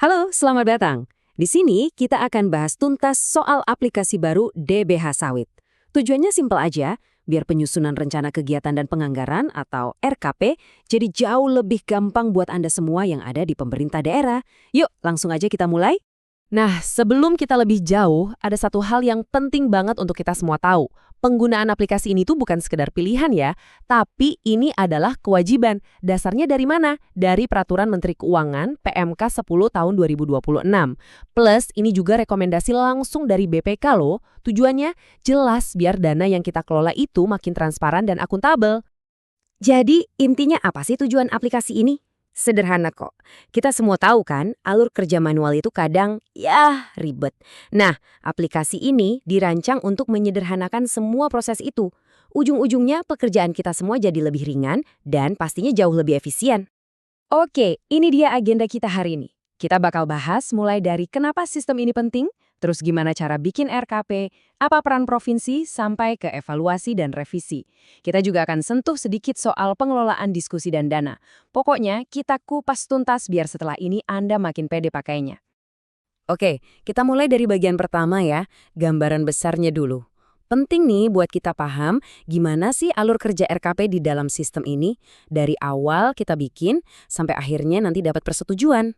Halo, selamat datang. Di sini kita akan bahas tuntas soal aplikasi baru DBH Sawit. Tujuannya simpel aja, biar penyusunan rencana kegiatan dan penganggaran atau RKP jadi jauh lebih gampang buat Anda semua yang ada di pemerintah daerah. Yuk, langsung aja kita mulai. Nah, sebelum kita lebih jauh, ada satu hal yang penting banget untuk kita semua tahu. Penggunaan aplikasi ini tuh bukan sekedar pilihan ya, tapi ini adalah kewajiban. Dasarnya dari mana? Dari Peraturan Menteri Keuangan PMK 10 tahun 2026. Plus, ini juga rekomendasi langsung dari BPK loh. Tujuannya jelas biar dana yang kita kelola itu makin transparan dan akuntabel. Jadi, intinya apa sih tujuan aplikasi ini? Sederhana kok. Kita semua tahu kan, alur kerja manual itu kadang, ribet. Nah, aplikasi ini dirancang untuk menyederhanakan semua proses itu. Ujung-ujungnya pekerjaan kita semua jadi lebih ringan dan pastinya jauh lebih efisien. Oke, ini dia agenda kita hari ini. Kita bakal bahas mulai dari kenapa sistem ini penting, terus gimana cara bikin RKP, apa peran provinsi, sampai ke evaluasi dan revisi. Kita juga akan sentuh sedikit soal pengelolaan diskusi dan dana. Pokoknya, kita kupas tuntas biar setelah ini Anda makin pede pakainya. Oke, kita mulai dari bagian pertama ya, gambaran besarnya dulu. Penting nih buat kita paham gimana sih alur kerja RKP di dalam sistem ini, dari awal kita bikin sampai akhirnya nanti dapat persetujuan.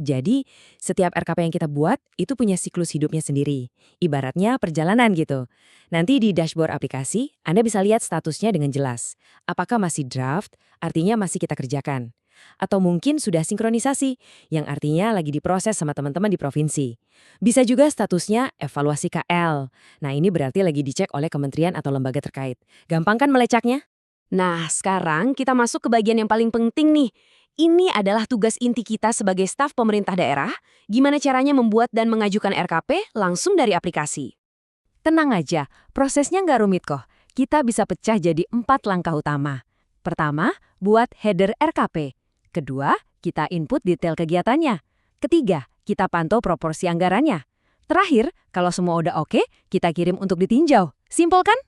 Jadi, setiap RKP yang kita buat itu punya siklus hidupnya sendiri. Ibaratnya perjalanan gitu. Nanti di dashboard aplikasi, Anda bisa lihat statusnya dengan jelas. Apakah masih draft, artinya masih kita kerjakan. Atau mungkin sudah sinkronisasi, yang artinya lagi diproses sama teman-teman di provinsi. Bisa juga statusnya evaluasi KL. Nah, ini berarti lagi dicek oleh kementerian atau lembaga terkait. Gampang kan melecaknya? Nah, sekarang kita masuk ke bagian yang paling penting nih. Ini adalah tugas inti kita sebagai staf pemerintah daerah, gimana caranya membuat dan mengajukan RKP langsung dari aplikasi. Tenang aja, prosesnya nggak rumit kok. Kita bisa pecah jadi 4 langkah utama. Pertama, buat header RKP. Kedua, kita input detail kegiatannya. Ketiga, kita pantau proporsi anggarannya. Terakhir, kalau semua udah oke, kita kirim untuk ditinjau. Simpel kan?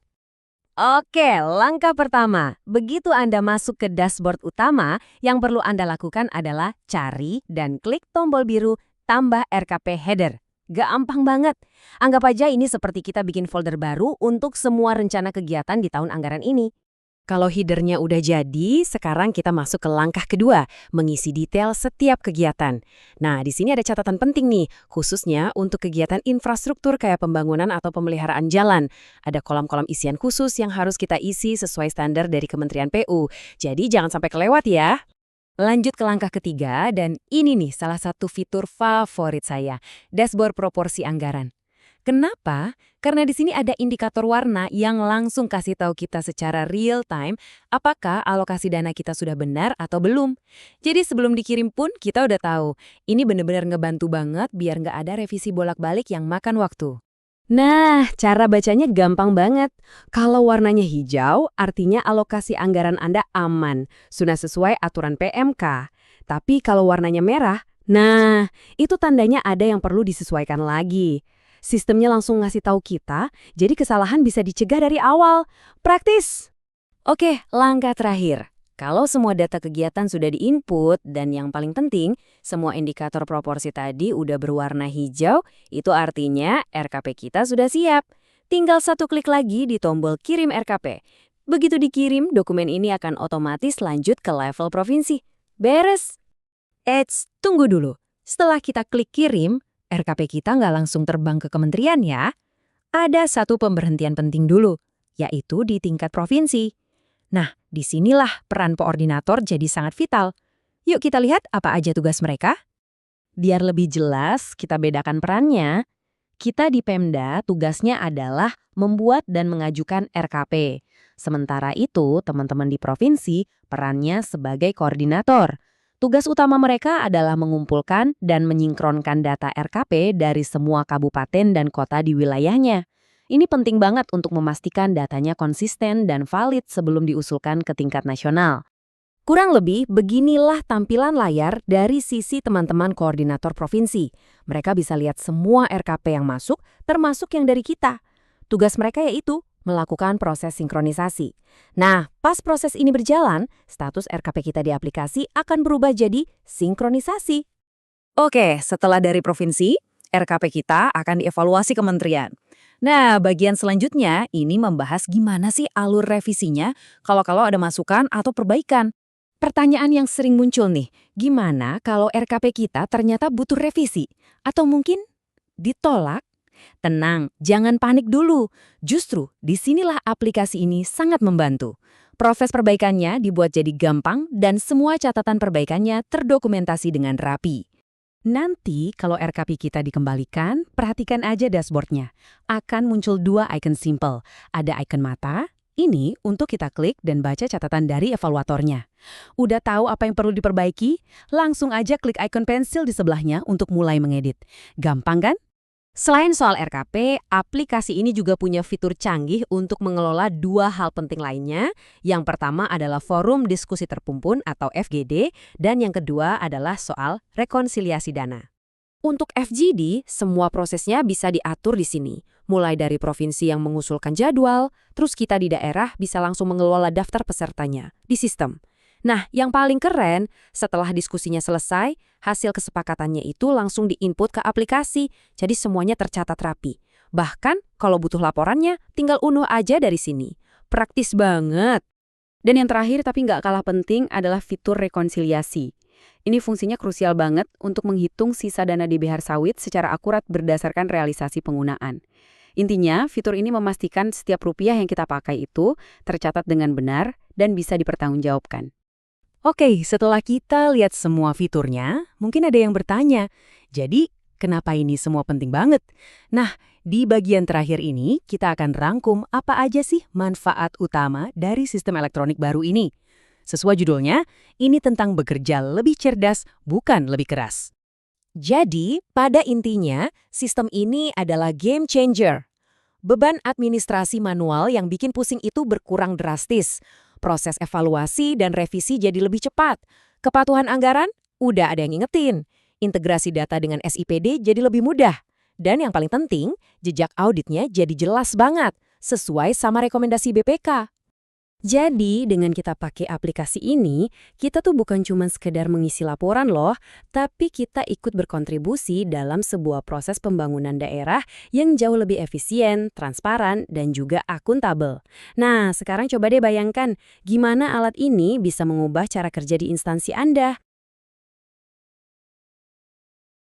Oke, langkah pertama. Begitu Anda masuk ke dashboard utama, yang perlu Anda lakukan adalah cari dan klik tombol biru tambah RKP header. Gampang banget. Anggap aja ini seperti kita bikin folder baru untuk semua rencana kegiatan di tahun anggaran ini. Kalau headernya udah jadi, sekarang kita masuk ke langkah kedua, mengisi detail setiap kegiatan. Nah, di sini ada catatan penting nih, khususnya untuk kegiatan infrastruktur kayak pembangunan atau pemeliharaan jalan. Ada kolom-kolom isian khusus yang harus kita isi sesuai standar dari Kementerian PU. Jadi jangan sampai kelewat ya. Lanjut ke langkah ketiga, dan ini nih salah satu fitur favorit saya, dashboard proporsi anggaran. Kenapa? Karena di sini ada indikator warna yang langsung kasih tahu kita secara real time apakah alokasi dana kita sudah benar atau belum. Jadi sebelum dikirim pun kita udah tahu. Ini bener-bener ngebantu banget biar nggak ada revisi bolak-balik yang makan waktu. Nah, cara bacanya gampang banget. Kalau warnanya hijau, artinya alokasi anggaran Anda aman, sudah sesuai aturan PMK. Tapi kalau warnanya merah, nah, itu tandanya ada yang perlu disesuaikan lagi. Sistemnya langsung ngasih tahu kita, jadi kesalahan bisa dicegah dari awal. Praktis! Oke, langkah terakhir. Kalau semua data kegiatan sudah diinput, dan yang paling penting, semua indikator proporsi tadi udah berwarna hijau, itu artinya RKP kita sudah siap. Tinggal satu klik lagi di tombol kirim RKP. Begitu dikirim, dokumen ini akan otomatis lanjut ke level provinsi. Beres! Eits, tunggu dulu. Setelah kita klik kirim, RKP kita nggak langsung terbang ke kementerian ya. Ada satu pemberhentian penting dulu, yaitu di tingkat provinsi. Nah, disinilah peran koordinator jadi sangat vital. Yuk kita lihat apa aja tugas mereka. Biar lebih jelas, kita bedakan perannya. Kita di Pemda tugasnya adalah membuat dan mengajukan RKP. Sementara itu, teman-teman di provinsi perannya sebagai koordinator. Tugas utama mereka adalah mengumpulkan dan menyinkronkan data RKP dari semua kabupaten dan kota di wilayahnya. Ini penting banget untuk memastikan datanya konsisten dan valid sebelum diusulkan ke tingkat nasional. Kurang lebih, beginilah tampilan layar dari sisi teman-teman koordinator provinsi. Mereka bisa lihat semua RKP yang masuk, termasuk yang dari kita. Tugas mereka yaitu melakukan proses sinkronisasi. Nah, pas proses ini berjalan, status RKP kita di aplikasi akan berubah jadi sinkronisasi. Oke, setelah dari provinsi, RKP kita akan dievaluasi kementerian. Nah, bagian selanjutnya ini membahas gimana sih alur revisinya kalau ada masukan atau perbaikan. Pertanyaan yang sering muncul nih, gimana kalau RKP kita ternyata butuh revisi? Atau mungkin ditolak? Tenang, jangan panik dulu. Justru, disinilah aplikasi ini sangat membantu. Proses perbaikannya dibuat jadi gampang dan semua catatan perbaikannya terdokumentasi dengan rapi. Nanti kalau RKP kita dikembalikan, perhatikan aja dashboardnya. Akan muncul dua icon simple. Ada icon mata, ini untuk kita klik dan baca catatan dari evaluatornya. Udah tahu apa yang perlu diperbaiki? Langsung aja klik icon pensil di sebelahnya untuk mulai mengedit. Gampang kan? Selain soal RKP, aplikasi ini juga punya fitur canggih untuk mengelola dua hal penting lainnya. Yang pertama adalah forum diskusi terpumpun atau FGD, dan yang kedua adalah soal rekonsiliasi dana. Untuk FGD, semua prosesnya bisa diatur di sini. Mulai dari provinsi yang mengusulkan jadwal, terus kita di daerah bisa langsung mengelola daftar pesertanya di sistem. Nah, yang paling keren, setelah diskusinya selesai, hasil kesepakatannya itu langsung diinput ke aplikasi, jadi semuanya tercatat rapi. Bahkan, kalau butuh laporannya, tinggal unduh aja dari sini. Praktis banget. Dan yang terakhir tapi nggak kalah penting adalah fitur rekonsiliasi. Ini fungsinya krusial banget untuk menghitung sisa dana di behar sawit secara akurat berdasarkan realisasi penggunaan. Intinya, fitur ini memastikan setiap rupiah yang kita pakai itu tercatat dengan benar dan bisa dipertanggungjawabkan. Oke, setelah kita lihat semua fiturnya, mungkin ada yang bertanya, jadi kenapa ini semua penting banget? Nah, di bagian terakhir ini kita akan rangkum apa aja sih manfaat utama dari sistem elektronik baru ini. Sesuai judulnya, ini tentang bekerja lebih cerdas, bukan lebih keras. Jadi, pada intinya, sistem ini adalah game changer. Beban administrasi manual yang bikin pusing itu berkurang drastis. Proses evaluasi dan revisi jadi lebih cepat. Kepatuhan anggaran? Udah ada yang ingetin. Integrasi data dengan SIPD jadi lebih mudah. Dan yang paling penting, jejak auditnya jadi jelas banget, sesuai sama rekomendasi BPK. Jadi, dengan kita pakai aplikasi ini, kita tuh bukan cuma sekedar mengisi laporan loh, tapi kita ikut berkontribusi dalam sebuah proses pembangunan daerah yang jauh lebih efisien, transparan, dan juga akuntabel. Nah, sekarang coba deh bayangkan, gimana alat ini bisa mengubah cara kerja di instansi Anda.